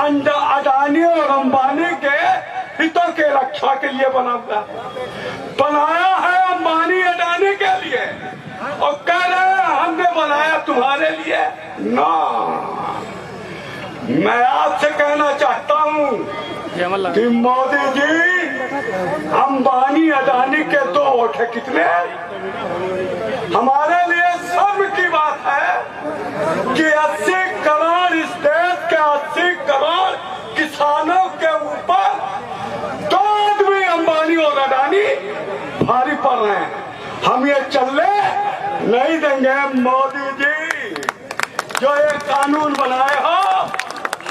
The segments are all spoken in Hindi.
अडानी और अंबानी के हितों के रक्षा के लिए बनाया है अंबानी अडानी के लिए, और कह रहे हैं हमने बनाया तुम्हारे लिए ना। मैं आपसे कहना चाहता हूँ कि मोदी जी, अंबानी अडानी के 2 वोट है कितने? हमारे लिए शर्म की बात है कि 80 करोड़ इस देश के 80 करोड़ किसानों के ऊपर 2 आदमी अंबानी और अडानी भारी पड़ रहे हैं। हम ये चलने नहीं देंगे। मोदी जी, जो ये कानून बनाए हो,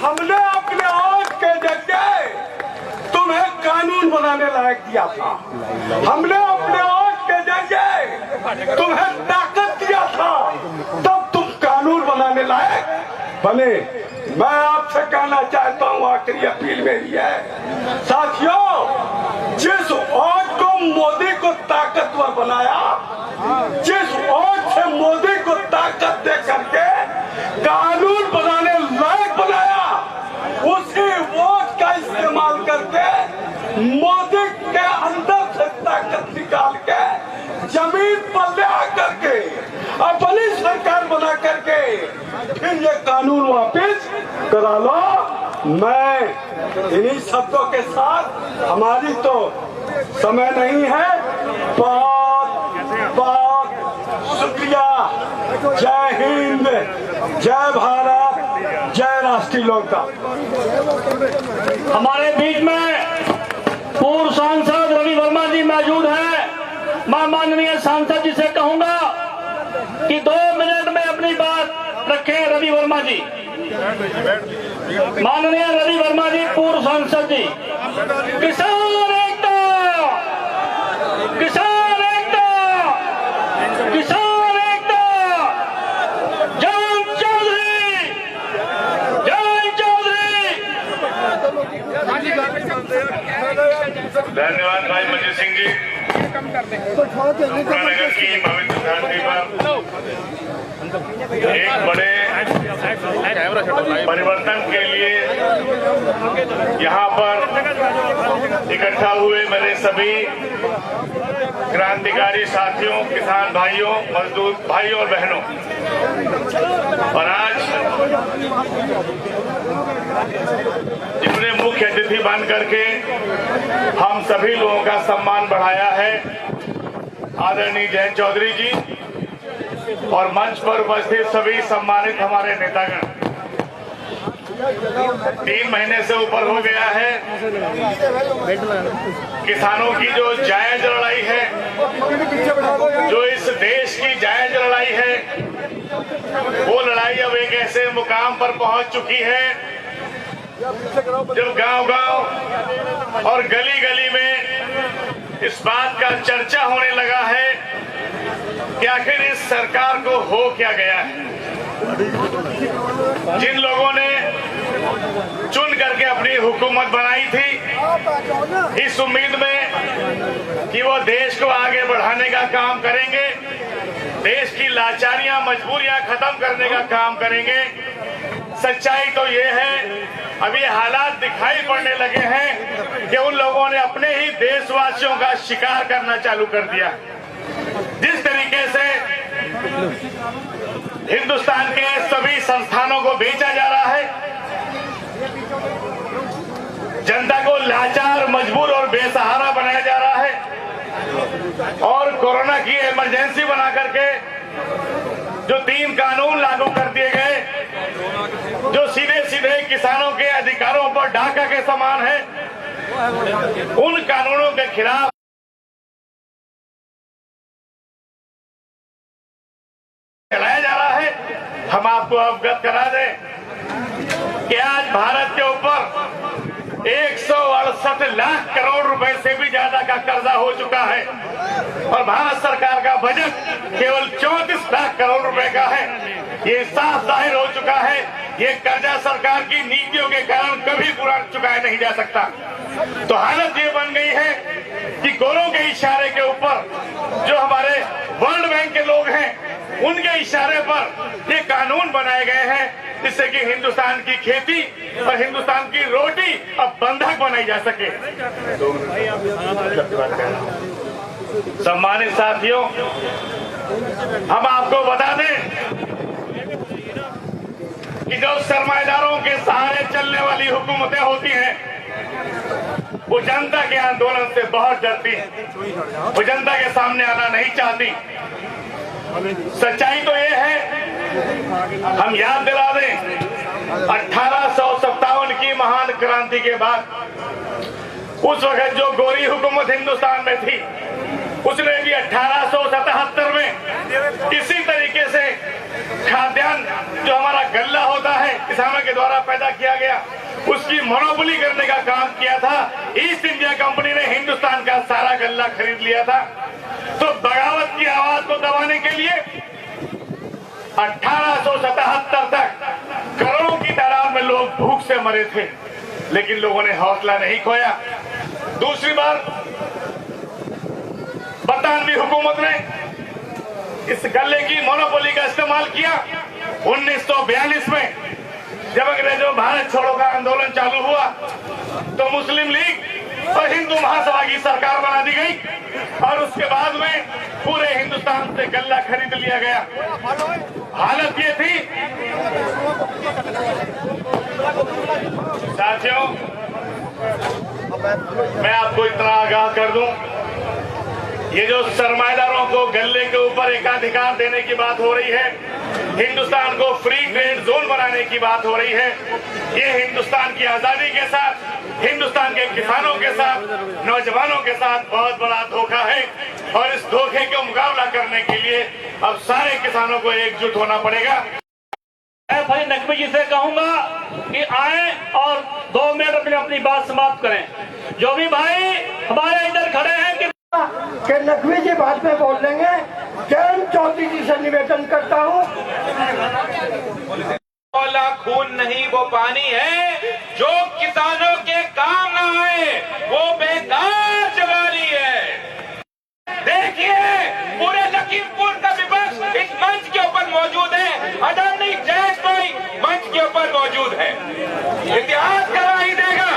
हमने अपने वोट के जरिए तुम्हें कानून बनाने लायक दिया था। हमने अपने वोट के जरिए तुम्हें ताकत दिया था, तब तुम कानून बनाने लायक बने। मैं आपसे कहना चाहता हूँ, आखिरी अपील मेरी है, साथियों, जिस वोट को मोदी को ताकतवर बनाया, जिस वोट से मोदी को ताकत दे करके कानून बनाने लायक बनाया, उसी वोट का इस्तेमाल करके मोदी के अंदर से ताकत निकाल के जमीन पर ले आकर के अपनी सरकार बना करके फिर ये कानून वापस करा लो। मैं इन्हीं शब्दों के साथ, हमारी तो समय नहीं है, बहुत शुक्रिया। जय हिंद, जय भारत, जय राष्ट्रीय लोकदल। हमारे बीच में पूर्व सांसद रवि वर्मा जी मौजूद हैं। मैं माननीय सांसद जी से कहूंगा कि 2 मिनट में अपनी बात रखें। रवि वर्मा जी, माननीय रवि वर्मा जी, पूर्व सांसद जी। किसान एकता, किसान एकता, किसान एकता, जय चौधरी, जय चौधरी। धन्यवाद भाई मंजीत सिंह जी। नगर की पवित्र धरती पर एक बड़े परिवर्तन के लिए यहाँ पर इकट्ठा हुए मेरे सभी क्रांतिकारी साथियों, किसान भाइयों, मजदूर भाइयों और बहनों, और आज जिन्होंने मुख्य अतिथि बन करके हम सभी लोगों का सम्मान बढ़ाया है, आदरणीय जयंत चौधरी जी और मंच पर उपस्थित सभी सम्मानित हमारे नेतागण। 3 महीने से ऊपर हो गया है, किसानों की जो जायज लड़ाई है, जो इस देश की जायज लड़ाई है, वो लड़ाई अब एक ऐसे मुकाम पर पहुंच चुकी है जब गांव-गांव और गली-गली में इस बात का चर्चा होने लगा है कि आखिर इस सरकार को हो क्या गया है। जिन लोगों ने चुन करके अपनी हुकूमत बनाई थी इस उम्मीद में कि वो देश को आगे बढ़ाने का काम करेंगे, देश की लाचारियां, मजबूरियां खत्म करने का काम करेंगे, सच्चाई तो ये है, अब ये हालात दिखाई पड़ने लगे हैं कि उन लोगों ने अपने ही देशवासियों का शिकार करना चालू कर दिया। जिस तरीके से हिंदुस्तान के सभी संस्थानों को बेचा जा रहा है, जनता को लाचार, मजबूर और बेसहारा बनाया जा रहा है, और कोरोना की इमरजेंसी बना करके जो 3 कानून लागू कर दिए गए, जो सीधे सीधे किसानों के अधिकारों पर डाका के समान है, उन कानूनों के खिलाफ चलाया जा रहा है। हम आपको अवगत करा दें कि आज भारत के ऊपर 168 लाख करोड़ रुपए से भी ज्यादा का कर्जा हो चुका है, और भारत सरकार का बजट केवल 34 लाख करोड़ रुपए का है। ये साफ जाहिर हो चुका है, ये कर्जा सरकार की नीतियों के कारण कभी पूरा चुकाया नहीं जा सकता। तो हालत ये बन गई है कि गोरों के इशारे के ऊपर जो हमारे वर्ल्ड बैंक के लोग हैं, उनके इशारे पर ये कानून बनाए गए हैं जिससे कि हिंदुस्तान की खेती और हिंदुस्तान की रोटी अब बंधक बनाई जा सके। सम्मानित साथियों, हम आपको बता दें कि जो सरमाएदारों के सहारे चलने वाली हुकूमतें होती हैं वो जनता के आंदोलन से बहुत डरती हैं, वो जनता के सामने आना नहीं चाहती। सच्चाई तो ये है, हम याद दिला दें 1857 की महान क्रांति के बाद उस वक्त जो गोरी हुकूमत हिंदुस्तान में थी उसने भी 1877 में इसी तरीके से खाद्यान्न जो हमारा गल्ला होता है किसानों के द्वारा पैदा किया गया उसकी मोनोपोली करने का काम किया था। ईस्ट इंडिया कंपनी ने हिंदुस्तान का सारा गल्ला खरीद लिया था। तो बगावत की आवाज को दबाने के लिए 1877 तक करोड़ों की तादाद में लोग भूख से मरे थे, लेकिन लोगों ने हौसला नहीं खोया। दूसरी बार बरतानवी हुकूमत ने इस गल्ले की मोनोपोली का इस्तेमाल किया। 1942 में जब अंग्रेजों भारत छोड़ो का आंदोलन चालू हुआ तो मुस्लिम लीग और हिंदू महासभा की सरकार बना दी गई और उसके बाद में पूरे हिंदुस्तान से गल्ला खरीद लिया गया। हालत ये थी साथियों, मैं आपको इतना आगाह कर दूं, ये जो सरमाएदारों को गल्ले के ऊपर एकाधिकार देने की बात हो रही है, हिंदुस्तान को फ्री ट्रेड जोन बनाने की बात हो रही है, ये हिंदुस्तान की आजादी के साथ, हिंदुस्तान के किसानों के साथ, नौजवानों के साथ बहुत बड़ा धोखा है। और इस धोखे का मुकाबला करने के लिए अब सारे किसानों को एकजुट होना पड़ेगा। मैं भाई नकवी जी से कहूंगा कि आए और 2 मिनट में अपनी बात समाप्त करें। जो भी भाई हमारे इधर खड़े हैं कि नकवी जी बाद में बोल लेंगे। जयंत चौधरी जी से निवेदन करता हूँ, खून नहीं वो पानी है जो किसानों के काम न आए, वो बेकार जवानी है। देखिए पूरे लखीमपुर का विपक्ष इस मंच के ऊपर मौजूद है, आदरणीय जयेश भाई मंच के ऊपर मौजूद है। इतिहास गवाही देगा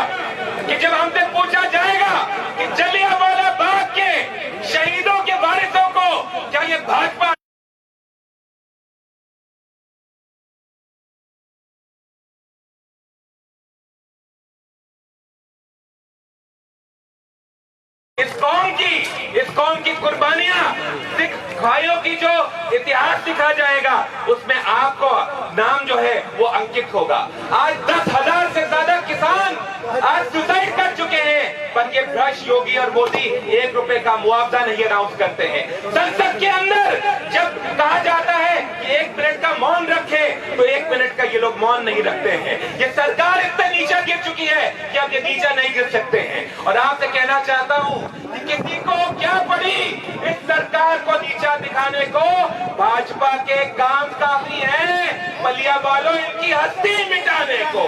कि जब हमसे पूछा जाएगा कि जलियांवाला बाग के शहीदों के वारिसों को क्या ये भाजपा इस कौम की कुर्बानियां सिख भाइयों की जो इतिहास दिखा जाएगा उसमें आपको नाम जो है वो अंकित होगा। आज 10,000 से ज्यादा किसान आज सुसाइड कर चुके हैं, पर ये भ्रष्ट योगी और मोदी 1 रुपए का मुआवजा नहीं अनाउंस करते हैं। संसद के अंदर जब कहा जाता है कि 1 मिनट का मौन रखे तो 1 मिनट का ये लोग मौन नहीं रखते हैं। ये सरकार इतना नीचा गिर चुकी है कि अब ये नीचा नहीं गिर सकते हैं। और आपसे कहना चाहता हूँ कि किसी को क्या पड़ी इस सरकार को नीचा दिखाने को, भाजपा के काम काफी है मलिया वालों इनकी हस्ती मिटाने को।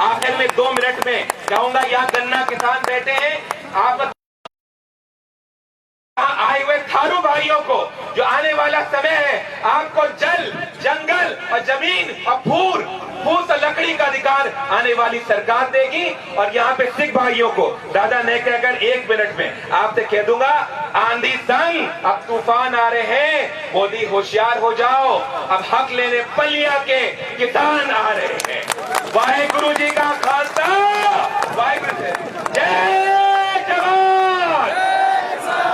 आखिर में 2 मिनट में कहूंगा, यहाँ गन्ना किसान बैठे हैं, आप आए हुए थारू भाइयों को जो आने वाला समय है आपको जल, जंगल और जमीन और फूस और लकड़ी का अधिकार आने वाली सरकार देगी। और यहाँ पे सिख भाइयों को दादा ने कहकर 1 मिनट में आपसे कह दूंगा, आंधी संग अब तूफान आ रहे हैं, मोदी होशियार हो जाओ, अब हक लेने पलिया के किसान आ रहे हैं। वाहेगुरु जी का खालसा, वाहेगुरु जी, जय जवान,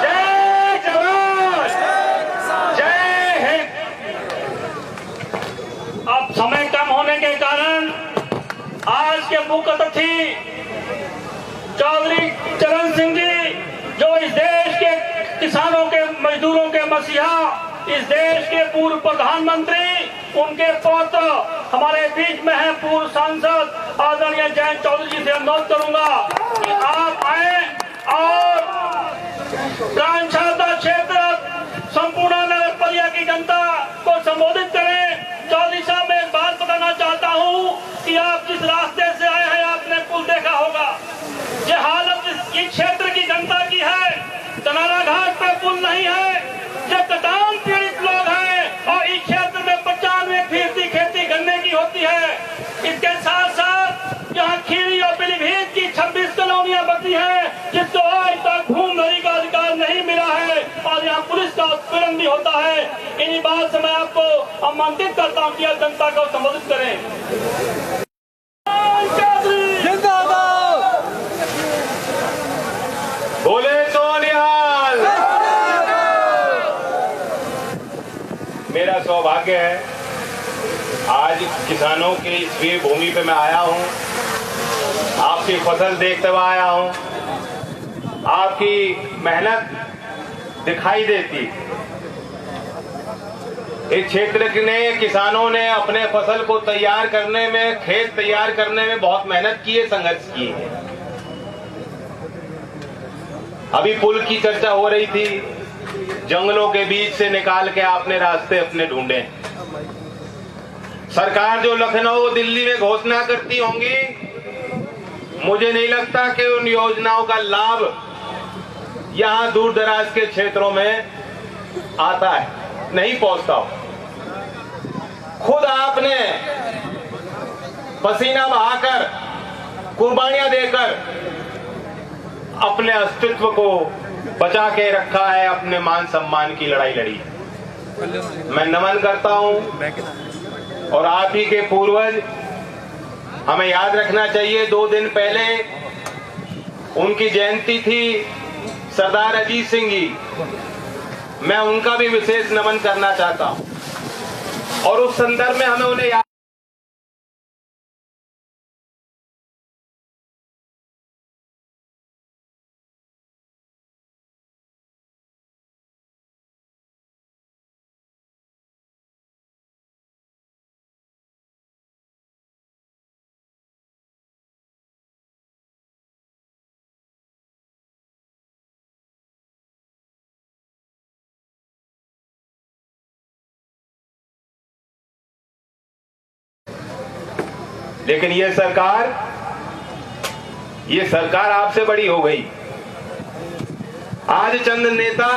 जय जवान, जय हिंद। अब समय कम होने के कारण आज के मुख्य अतिथि चौधरी चरण सिंह जी, जो इस देश के किसानों के, मजदूरों के मसीहा, इस देश के पूर्व प्रधानमंत्री, उनके पौत्र हमारे बीच में हैं, पूर्व सांसद आदरणीय जयंत चौधरी जी से अनुरोध करूंगा कि आप आए और ग्राम शारदा क्षेत्र संपूर्ण नगर पालिका की जनता को संबोधित करें। चौधरी साहब, मैं एक बात बताना चाहता हूं कि आप जिस रास्ते से आए हैं आपने पुल देखा होगा। ये हालत इस क्षेत्र की जनता की है। तनारा घाट पे पुल नहीं है, ये कटान पीड़ित लोग 26 कॉलोनियां बची हैं जिसको आज तक भूमि का अधिकार नहीं मिला है और यहाँ पुलिस का उत्पीड़न भी होता है। इन्हीं बात से मैं आपको आमंत्रित करता हूँ कि आप जनता को संबोधित करें। बोले सोनिहाल। मेरा सौभाग्य है आज किसानों की इस वीर भूमि पे मैं आया हूँ, आपकी फसल देखते हुए आया हूँ, आपकी मेहनत दिखाई देती। इस क्षेत्र ने किसानों ने अपने फसल को तैयार करने में, खेत तैयार करने में बहुत मेहनत की है, संघर्ष की है। अभी पुल की चर्चा हो रही थी, जंगलों के बीच से निकाल के आपने रास्ते अपने ढूंढे। सरकार जो लखनऊ दिल्ली में घोषणा करती होंगी, मुझे नहीं लगता कि उन योजनाओं का लाभ यहां दूर दराज के क्षेत्रों में आता है, नहीं पहुंचता हो। खुद आपने पसीना बहाकर, कुर्बानियां देकर अपने अस्तित्व को बचा के रखा है, अपने मान सम्मान की लड़ाई लड़ी। मैं नमन करता हूं और आप ही के पूर्वज, हमें याद रखना चाहिए 2 दिन पहले उनकी जयंती थी, सरदार अजीत सिंह जी। मैं उनका भी विशेष नमन करना चाहता हूं और उस संदर्भ में हमें उन्हें याद लेकिन ये सरकार आपसे बड़ी हो गई। आज चंद नेता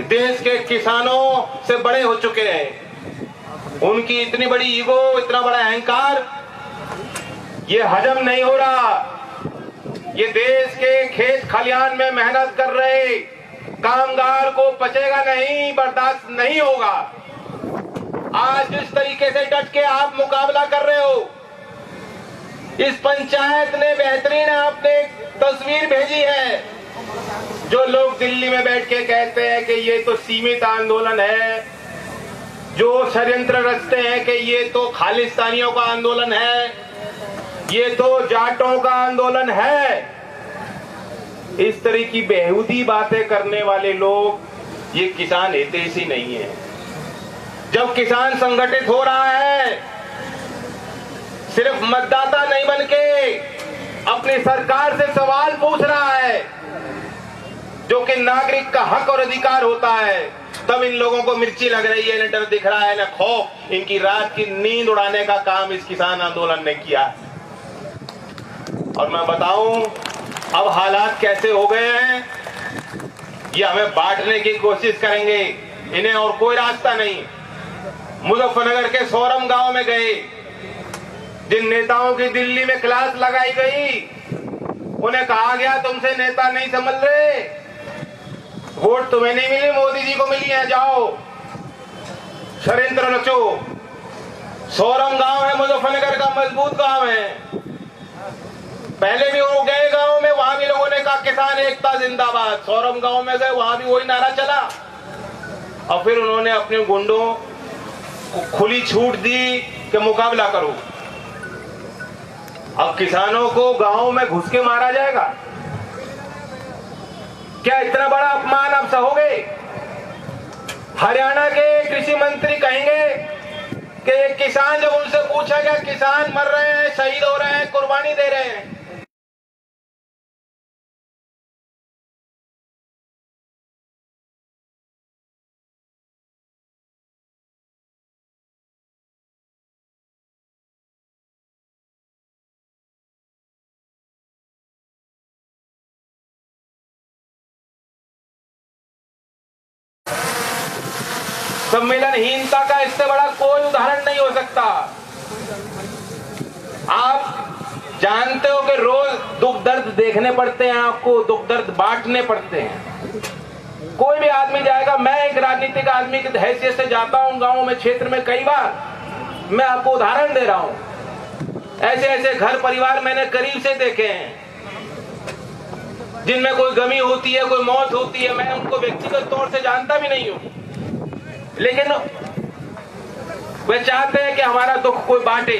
देश के किसानों से बड़े हो चुके हैं। उनकी इतनी बड़ी ईगो, इतना बड़ा अहंकार, ये हजम नहीं हो रहा। ये देश के खेत खलिहान में मेहनत कर रहे कामगार को पचेगा नहीं, बर्दाश्त नहीं होगा। आज जिस तरीके से डट के आप मुकाबला कर रहे हो, इस पंचायत ने बेहतरीन आपने तस्वीर भेजी है। जो लोग दिल्ली में बैठ के कहते हैं कि ये तो सीमित आंदोलन है, जो षड्यंत्र रचते हैं कि ये तो खालिस्तानियों का आंदोलन है, ये तो जाटों का आंदोलन है, इस तरह की बेहूदी बातें करने वाले लोग ये किसान हितैषी नहीं है। जब किसान संगठित हो रहा है, सिर्फ मतदाता नहीं बनके अपनी सरकार से सवाल पूछ रहा है, जो कि नागरिक का हक और अधिकार होता है, तब इन लोगों को मिर्ची लग रही है, न डर दिख रहा है, न खौफ। इनकी रात की नींद उड़ाने का काम इस किसान आंदोलन ने किया। और मैं बताऊं अब हालात कैसे हो गए हैं, ये हमें बांटने की कोशिश करेंगे, इन्हें और कोई रास्ता नहीं। मुजफ्फरनगर के सोरम गांव में गए, जिन नेताओं की दिल्ली में क्लास लगाई गई, उन्हें कहा गया तुमसे नेता नहीं समझ रहे, वोट तुम्हें नहीं मिली, मोदी जी को मिली है, जाओ षड्यंत्र रचो। सोरम गांव है, मुजफ्फरनगर का मजबूत गांव है। पहले भी वो गए गांव में, वहां भी लोगों ने कहा किसान एकता जिंदाबाद। सोरम गांव में गए, वहां भी वही नारा चला। और फिर उन्होंने अपने गुंडों को खुली छूट दी कि मुकाबला करो। अब किसानों को गांव में घुस के मारा जाएगा? क्या इतना बड़ा अपमान आप सहोगे? हरियाणा के कृषि मंत्री कहेंगे कि किसान, जब उनसे पूछा गया किसान मर रहे हैं, शहीद हो रहे हैं, कुर्बानी दे रहे हैं, सम्मेलनहीनता का इससे बड़ा कोई उदाहरण नहीं हो सकता। आप जानते हो कि रोज देखने पड़ते हैं, आपको दुख दर्द बांटने पड़ते हैं। कोई भी आदमी जाएगा, मैं एक राजनीतिक आदमी की हैसियत से जाता हूं गांव में, क्षेत्र में, कई बार मैं आपको उदाहरण दे रहा हूं। ऐसे ऐसे घर परिवार मैंने करीब से देखे हैं जिनमें कोई गमी होती है, कोई मौत होती है। मैं उनको व्यक्तिगत तौर से जानता भी नहीं हूं, लेकिन वे चाहते हैं कि हमारा दुख कोई बांटे।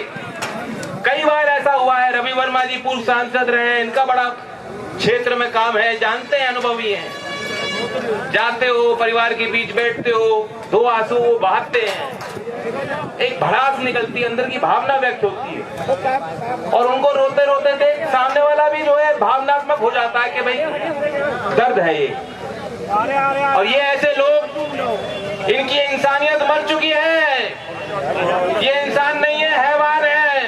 कई बार ऐसा हुआ है। रवि वर्मा जी पूर्व सांसद रहे हैं, इनका बड़ा क्षेत्र में काम है, जानते हैं, अनुभवी हैं। जाते हो, परिवार के बीच बैठते हो, दो आंसू वो बहाते हैं, एक भड़ास निकलती है, अंदर की भावना व्यक्त होती है, और उनको रोते रोते देख सामने वाला भी जो है भावनात्मक हो जाता है कि भाई दर्द है ये। और ये ऐसे लोग, इनकी इंसानियत मर चुकी है, ये इंसान नहीं है, हैवान है।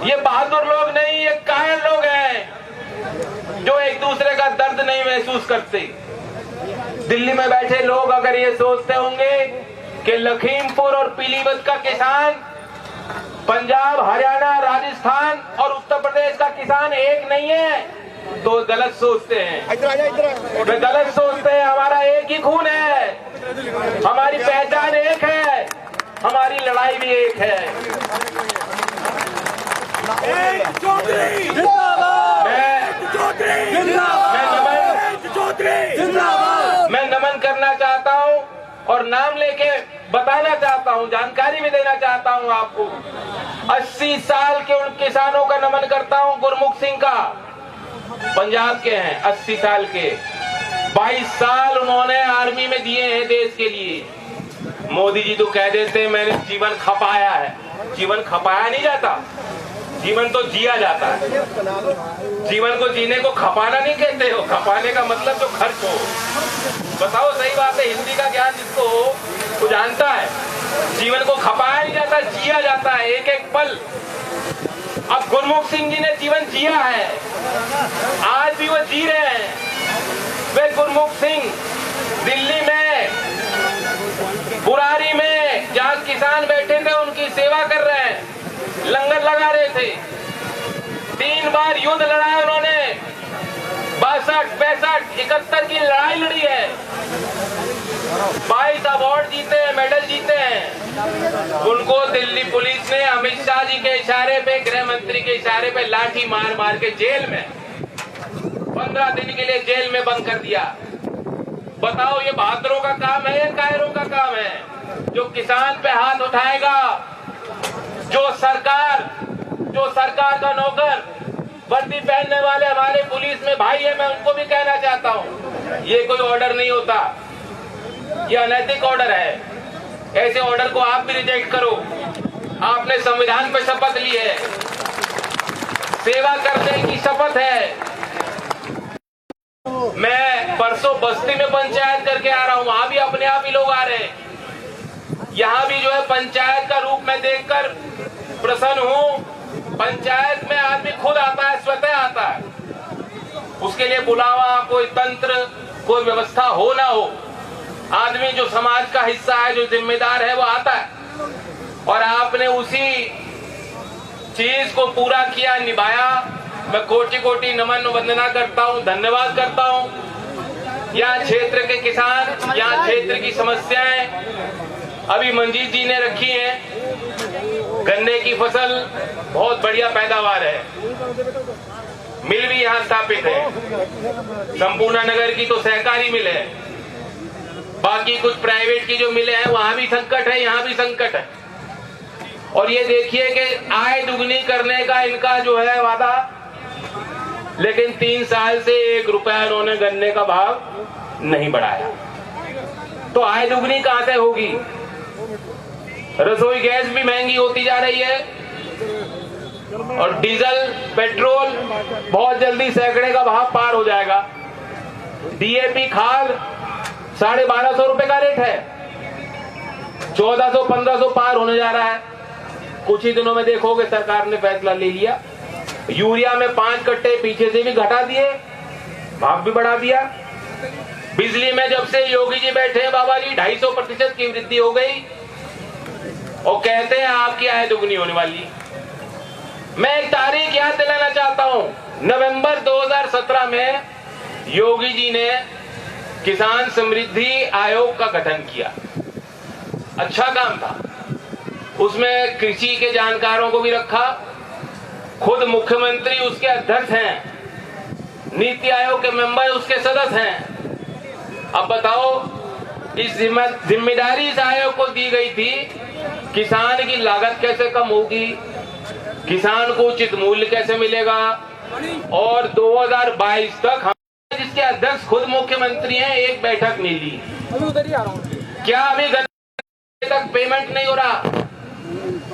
ये बहादुर लोग नहीं, ये कायर लोग हैं जो एक दूसरे का दर्द नहीं महसूस करते। दिल्ली में बैठे लोग अगर ये सोचते होंगे कि लखीमपुर और पीलीभीत का किसान, पंजाब, हरियाणा, राजस्थान और उत्तर प्रदेश का किसान एक नहीं है, तो गलत सोचते हैं। वे गलत सोचते हैं। हमारा एक ही खून है, हमारी पहचान एक है, हमारी लड़ाई भी एक है। मैं नमन करना चाहता हूं और नाम लेके बताना चाहता हूं, जानकारी भी देना चाहता हूं आपको। 80 साल के उन किसानों का नमन करता हूं। गुरमुख सिंह का, पंजाब के हैं, 80 साल के, 22 साल उन्होंने आर्मी में दिए हैं देश के लिए। मोदी जी तो कह देते हैं मैंने जीवन खपाया है। जीवन खपाया नहीं जाता, जीवन तो जिया जाता है। जीवन को जीने को खपाना नहीं कहते हो। खपाने का मतलब जो खर्च हो। बताओ, सही बात है, हिंदी का ज्ञान जिसको हो वो जानता है। जीवन को खपाया नहीं जाता, जिया जाता है, एक एक पल। अब गुरमुख सिंह जी ने जीवन जिया है, आज भी वो जी रहे हैं। वे गुरमुख सिंह दिल्ली में, बुरारी में, जहां किसान बैठे थे उनकी सेवा कर रहे हैं, लंगर लगा रहे थे। 3 बार युद्ध लड़ा है उन्होंने, 62, 65, 71 की लड़ाई लड़ी है। 22 अवार्ड जीते हैं, मेडल जीते हैं। उनको दिल्ली पुलिस ने अमित शाह जी के इशारे पे, गृह मंत्री के इशारे पे लाठी मार मार के जेल में 15 दिन के लिए जेल में बंद कर दिया। बताओ, ये बहादुरों का काम है या कायरों का काम है? जो किसान पे हाथ उठाएगा, जो सरकार का नौकर, वर्दी पहनने वाले हमारे पुलिस में भाई है, मैं उनको भी कहना चाहता हूं, ये कोई ऑर्डर नहीं होता, ये अनैतिक ऑर्डर है। ऐसे ऑर्डर को आप भी रिजेक्ट करो। आपने संविधान पे शपथ ली है, सेवा करने की शपथ है। मैं परसों बस्ती में पंचायत करके आ रहा हूं, वहां भी अपने आप ही लोग आ रहे हैं। यहाँ भी जो है पंचायत का रूप में देखकर प्रसन्न हूँ। पंचायत में आदमी खुद आता है, स्वतः आता है। उसके लिए बुलावा, कोई तंत्र, कोई व्यवस्था हो ना हो, आदमी जो समाज का हिस्सा है, जो जिम्मेदार है, वो आता है। और आपने उसी चीज को पूरा किया, निभाया। मैं कोटि कोटि नमन वंदना करता हूँ, धन्यवाद करता हूँ। यहाँ क्षेत्र के किसान, यहाँ क्षेत्र की समस्याएं अभी मंजीत जी ने रखी है। गन्ने की फसल बहुत बढ़िया पैदावार है, मिल भी यहाँ स्थापित है। संपूर्ण नगर की तो सहकारी मिल है, बाकी कुछ प्राइवेट की जो मिले हैं वहां भी संकट है, यहाँ भी संकट है। और ये देखिए कि आय दुगनी करने का इनका जो है वादा, लेकिन 3 साल से 1 रुपया इन्होंने गन्ने का भाव नहीं बढ़ाया। तो आय दुगनी कहां से होगी? रसोई गैस भी महंगी होती जा रही है और डीजल, पेट्रोल बहुत जल्दी सैकड़े का भाव पार हो जाएगा। डीएपी खाद 1250 रुपए का रेट है, 1400-1500 पार होने जा रहा है। कुछ ही दिनों में देखोगे सरकार ने फैसला ले लिया, यूरिया में 5 कट्टे पीछे से भी घटा दिए, भाव भी बढ़ा दिया। बिजली में जब से योगी जी बैठे हैं बाबा जी, 250% की वृद्धि हो गई और कहते हैं आपकी आय दुगनी होने वाली। मैं एक तारीख याद दिलाना चाहता हूं, नवंबर योगी जी ने किसान समृद्धि आयोग का गठन किया। अच्छा काम था। उसमें कृषि के जानकारों को भी रखा। खुद मुख्यमंत्री उसके अध्यक्ष हैं, नीति आयोग के मेंबर उसके सदस्य हैं। अब बताओ, इस जिम्मेदारी इस आयोग को दी गई थी, किसान की लागत कैसे कम होगी, किसान को उचित मूल्य कैसे मिलेगा, और 2022 तक हम, जिसके अध्यक्ष खुद मुख्यमंत्री हैं, एक बैठक नहीं ली। क्या अभी गन्ने तक पेमेंट नहीं हो रहा?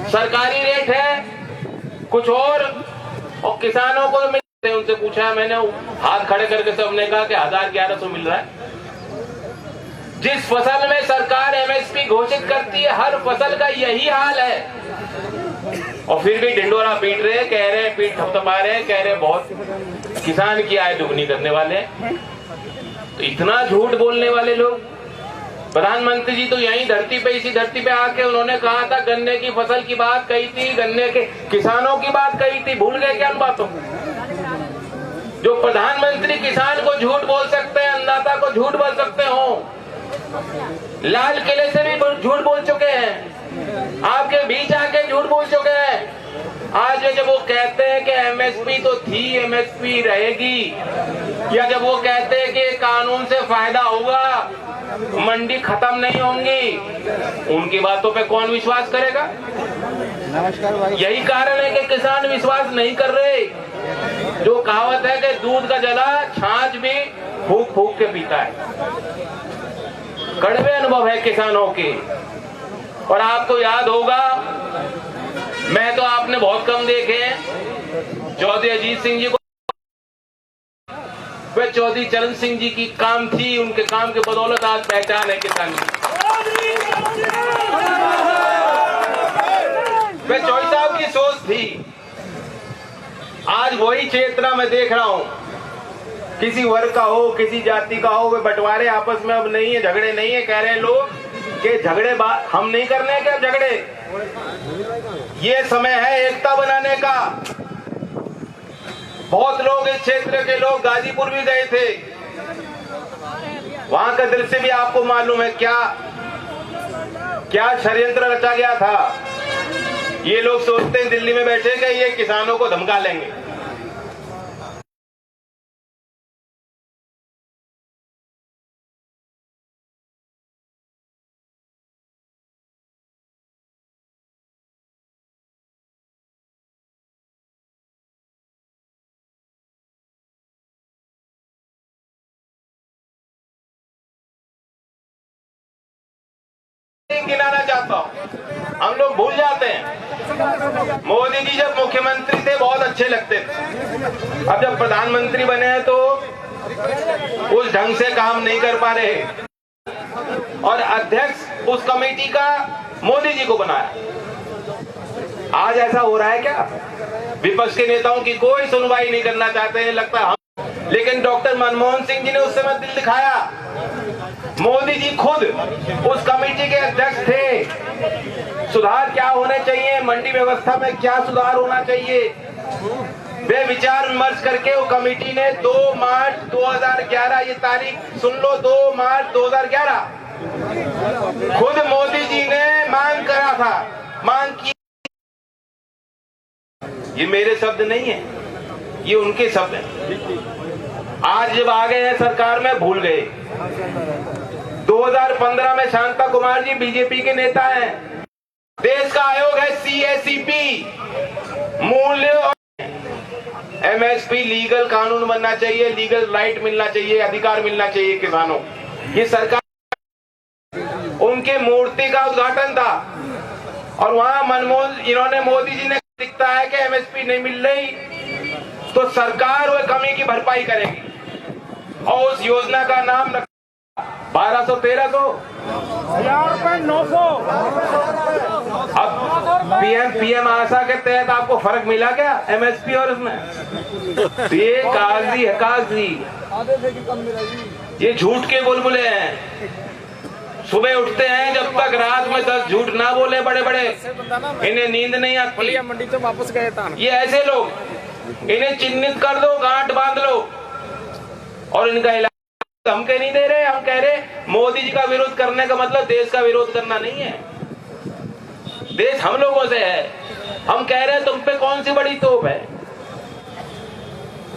सरकारी रेट है कुछ और किसानों को मिलते। उनसे पूछा मैंने, हाथ खड़े करके सबने कहा कि 1100 मिल रहा है। जिस फसल में सरकार एमएसपी घोषित करती है, हर फसल का यही हाल है। और फिर भी ढिंडोरा पीट रहे, कह रहे हैं, पीठ थपथपा रहे, कह रहे बहुत किसान की आय दुगनी करने वाले। तो इतना झूठ बोलने वाले लोग। प्रधानमंत्री जी तो यही धरती पे, इसी धरती पे आके उन्होंने कहा था, गन्ने की फसल की बात कही थी, गन्ने के किसानों की बात कही थी। भूल गए क्या उन बातों को? जो प्रधानमंत्री किसान को झूठ बोल सकते हैं, अन्नदाता को झूठ बोल सकते हो, लाल किले से भी झूठ बोल चुके हैं, आपके बीच आके झूठ बोल चुके हैं। आज जब वो कहते हैं कि एमएसपी तो थी, एमएसपी रहेगी, या जब वो कहते हैं कि कानून से फायदा होगा, मंडी खत्म नहीं होंगी, उनकी बातों पे कौन विश्वास करेगा? यही कारण है कि किसान विश्वास नहीं कर रहे। जो कहावत है कि दूध का जला छाछ भी फूक फूक के पीता है। कड़वे अनुभव है किसानों के। और आपको याद होगा, मैं तो आपने बहुत कम देखे, चौधरी अजीत सिंह जी को, वे चौधरी चरण सिंह जी की काम थी, उनके काम की बदौलत आज पहचान है किसान की। वे चौधरी साहब की सोच थी। आज वही चेतना मैं देख रहा हूं, किसी वर्ग का हो, किसी जाति का हो, वे बंटवारे आपस में अब नहीं है, झगड़े नहीं है। कह रहे हैं लोग कि झगड़े हम नहीं करने हैं क्या झगड़े? ये समय है एकता बनाने का। बहुत लोग, इस क्षेत्र के लोग गाजीपुर भी गए थे, वहां का दृश्य भी आपको मालूम है क्या षड्यंत्र रचा गया था। ये लोग सोचते हैं दिल्ली में बैठे कि ये किसानों को धमका लेंगे। गिनाना चाहता हूं, हम लोग भूल जाते हैं। मोदी जी जब मुख्यमंत्री थे बहुत अच्छे लगते थे, अब जब प्रधानमंत्री बने हैं तो उस ढंग से काम नहीं कर पा रहे, और अध्यक्ष उस कमेटी का मोदी जी को बनाया। आज ऐसा हो रहा है क्या? विपक्ष के नेताओं की कोई सुनवाई नहीं करना चाहते हैं, लगता है। लेकिन डॉक्टर मनमोहन सिंह जी ने उस समय दिल दिखाया। मोदी जी खुद उस कमेटी के अध्यक्ष थे। सुधार क्या होने चाहिए, मंडी व्यवस्था में क्या सुधार होना चाहिए, वे विचार विमर्श करके वो कमेटी ने 2 मार्च 2011, ये तारीख सुन लो, 2 मार्च 2011 खुद मोदी जी ने मांग करा था, मांग की। ये मेरे शब्द नहीं है, ये उनके शब्द हैं। आज जब आ गए हैं सरकार में, भूल गए। 2015 में शांता कुमार जी बीजेपी के नेता हैं। देश का आयोग है सीएसीपी, मूल्य और एमएसपी, लीगल कानून बनना चाहिए, लीगल राइट मिलना चाहिए, अधिकार मिलना चाहिए किसानों। ये सरकार, उनके मूर्ति का उद्घाटन था, और वहां इन्होंने मोदी जी ने दिखता है कि एमएसपी नहीं मिल रही तो सरकार वह कमी की भरपाई करेगी, और उस योजना का नाम 1200-1300 900। अब पीएम आशा के तहत आपको फर्क मिला क्या एमएसपी और उसमें? ये कागजी है, कागजी। ये झूठ के बुलबुले हैं। सुबह उठते हैं, जब तक रात में 10 झूठ ना बोले बड़े बड़े, इन्हें नींद नहीं आती। मंडी तो वापस गए था। ये ऐसे लोग, इन्हें चिन्हित कर दो, गांठ बांध लो। और इनका इलाज हम कह नहीं दे रहे। हम कह रहे मोदी जी का विरोध करने का मतलब देश का विरोध करना नहीं है। देश हम लोगों से है। हम कह रहे हैं तुम पे कौन सी बड़ी तोप है।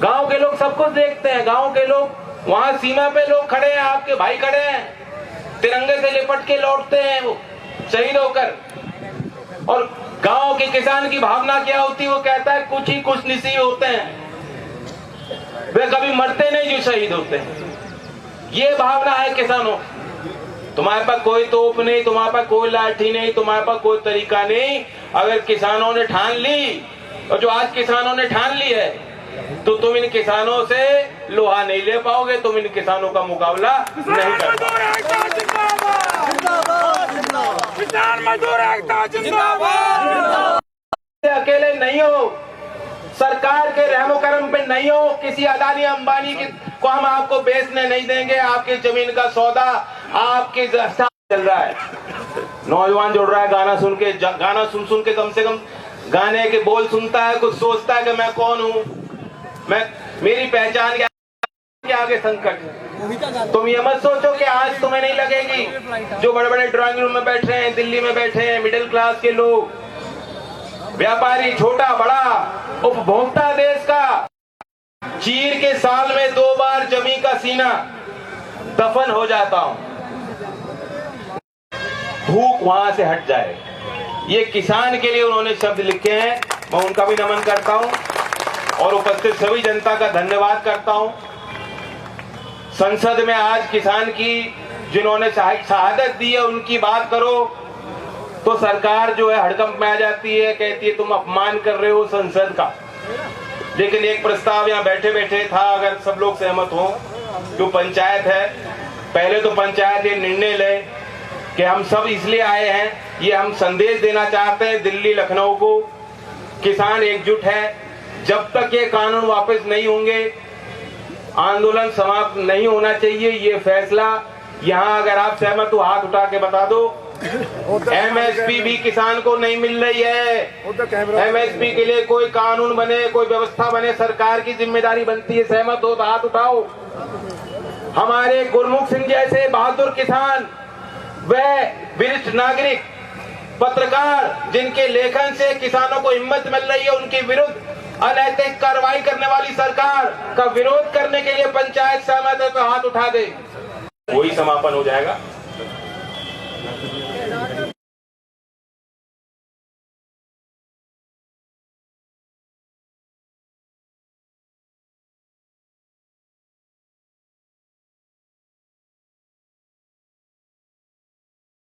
गांव के लोग सब कुछ देखते हैं। गांव के लोग, वहां सीमा पे लोग खड़े हैं, आपके भाई खड़े हैं, तिरंगे से लिपट के लौटते हैं वो शहीद होकर। और गांव के किसान की भावना क्या होती है, वो कहता है कुछ ही कुछ नसीब होते हैं, वे कभी मरते नहीं जो शहीद होते हैं। ये भावना है किसानों। तुम्हारे पास कोई तोप नहीं, तुम्हारे पास कोई लाठी नहीं, तुम्हारे पास कोई तरीका नहीं। अगर किसानों ने ठान ली, और जो आज किसानों ने ठान ली है, तो तुम इन किसानों से लोहा नहीं ले पाओगे, तुम इन किसानों का मुकाबला नहीं कर पाओगे। अकेले नहीं हो, सरकार के रहमो करम पे नहीं हो, किसी अदानी अंबानी को हम आपको बेचने नहीं देंगे। आपकी जमीन का सौदा आपके साथ चल रहा है। नौजवान जुड़ रहा है गाना सुन के, गाना सुन सुन के कम से कम गाने के बोल सुनता है, कुछ सोचता है कि मैं कौन हूँ, मैं, मेरी पहचान क्या, आगे संकट। तुम ये मत सोचो कि आज तुम्हें नहीं लगेगी। जो बड़े बड़े ड्राइंग रूम में बैठे हैं, दिल्ली में बैठे हैं, मिडिल क्लास के लोग, व्यापारी, छोटा बड़ा उपभोक्ता देश का, चीर के साल में 2 बार जमी का सीना दफन हो जाता हूं, भूख वहां से हट जाए। ये किसान के लिए उन्होंने शब्द लिखे हैं, मैं उनका भी नमन करता हूं और उपस्थित सभी जनता का धन्यवाद करता हूं। संसद में आज किसान की जिन्होंने शहादत दी है उनकी बात करो तो सरकार जो है हड़कंप में आ जाती है, कहती है तुम अपमान कर रहे हो संसद का। लेकिन एक प्रस्ताव यहाँ बैठे बैठे था, अगर सब लोग सहमत हो, जो पंचायत है, पहले तो पंचायत ये निर्णय ले कि हम सब इसलिए आए हैं, ये हम संदेश देना चाहते हैं दिल्ली लखनऊ को, किसान एकजुट है। जब तक ये कानून वापस नहीं होंगे, आंदोलन समाप्त नहीं होना चाहिए। ये फैसला यहाँ अगर आप सहमत हो हाथ उठा के बता दो। एमएसपी भी किसान को नहीं मिल रही है। एमएसपी के लिए कोई कानून बने, कोई व्यवस्था बने, सरकार की जिम्मेदारी बनती है। सहमत हो तो हाथ उठाओ। हमारे गुरमुख सिंह जैसे बहादुर किसान, वह वरिष्ठ नागरिक, पत्रकार, जिनके लेखन से किसानों को हिम्मत मिल रही है, उनके विरुद्ध अनैतिक कार्रवाई करने वाली सरकार का विरोध करने के लिए पंचायत सहमत है तो हाथ उठा दे। वही समापन हो जाएगा।